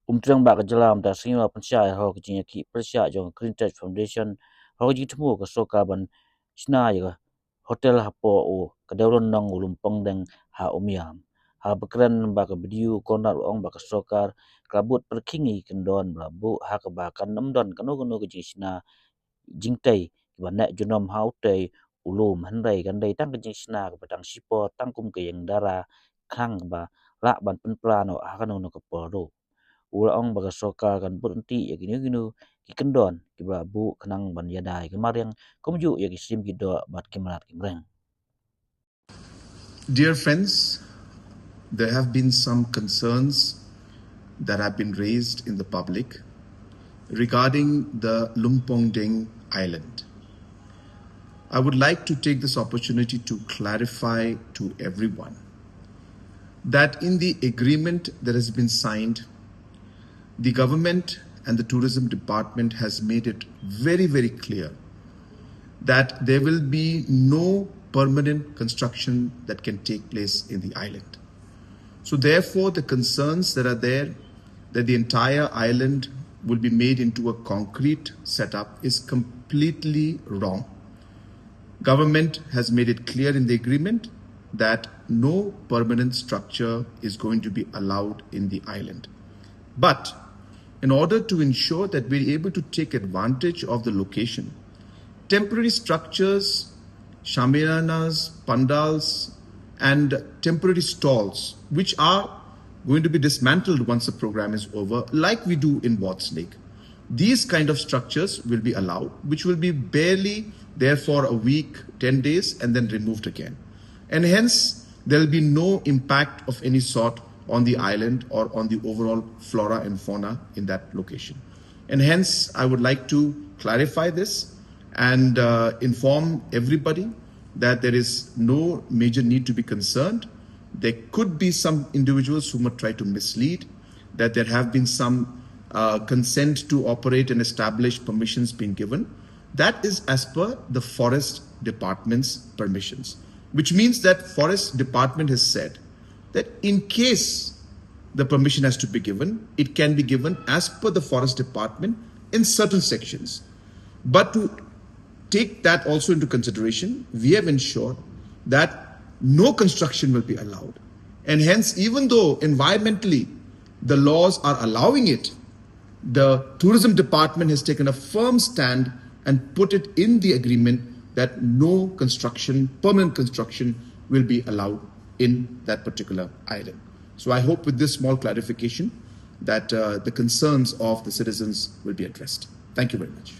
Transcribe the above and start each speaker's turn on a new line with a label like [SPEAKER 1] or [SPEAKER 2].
[SPEAKER 1] Umtrang ba Ialam da singa Pynshai ho jinga ki Persha jong Green Touch Foundation ho ji thmu ka soka ban Shna ya hotel hapo o kadawron nong Lumpongdeng ha umiam ha bakran ba ka bidiu Conrad ong ba ka sokar kabut perkingi kendon bu ha ka ba kan namdon kanu kanu ka Shna jingtai ba na junom haute ulum handai gandai tang ka Shna ka batang Shipor tang kum ka yang Dara khang ba la ban penplano ha kanu no ka poro ula ong baga soka kan berhenti ya gini gini ki kendon ki bu kenang ban yadai kemarin komju ya ki sim ki do bat kemerat kimreng.
[SPEAKER 2] Dear friends, there have been some concerns that have been raised in the public regarding the Lumpongdeng island. I would like to take this opportunity to clarify to everyone that in the agreement that has been signed, the government and the tourism department has made it very, very clear that there will be no permanent construction that can take place in the island. So therefore, the concerns that are there that the entire island will be made into a concrete setup is completely wrong. Government has made it clear in the agreement that no permanent structure is going to be allowed in the island. But in order to ensure that we're able to take advantage of the location, temporary structures, shamiranas, pandals, and temporary stalls, which are going to be dismantled once the program is over, like we do in Watts Lake. These kind of structures will be allowed, which will be barely there for a week, 10 days, and then removed again. And hence, there will be no impact of any sort on the island or on the overall flora and fauna in that location. And hence, I would like to clarify this and inform everybody that there is no major need to be concerned. There could be some individuals who might try to mislead, that there have been some consent to operate and establish permissions being given. That is as per the Forest Department's permissions, which means that Forest Department has said that in case the permission has to be given, it can be given as per the Forest Department in certain sections. But to take that also into consideration, we have ensured that no construction will be allowed. And hence, even though environmentally the laws are allowing it, the tourism department has taken a firm stand and put it in the agreement that no construction, permanent construction, will be allowed in that particular island. So I hope with this small clarification that the concerns of the citizens will be addressed. Thank you very much.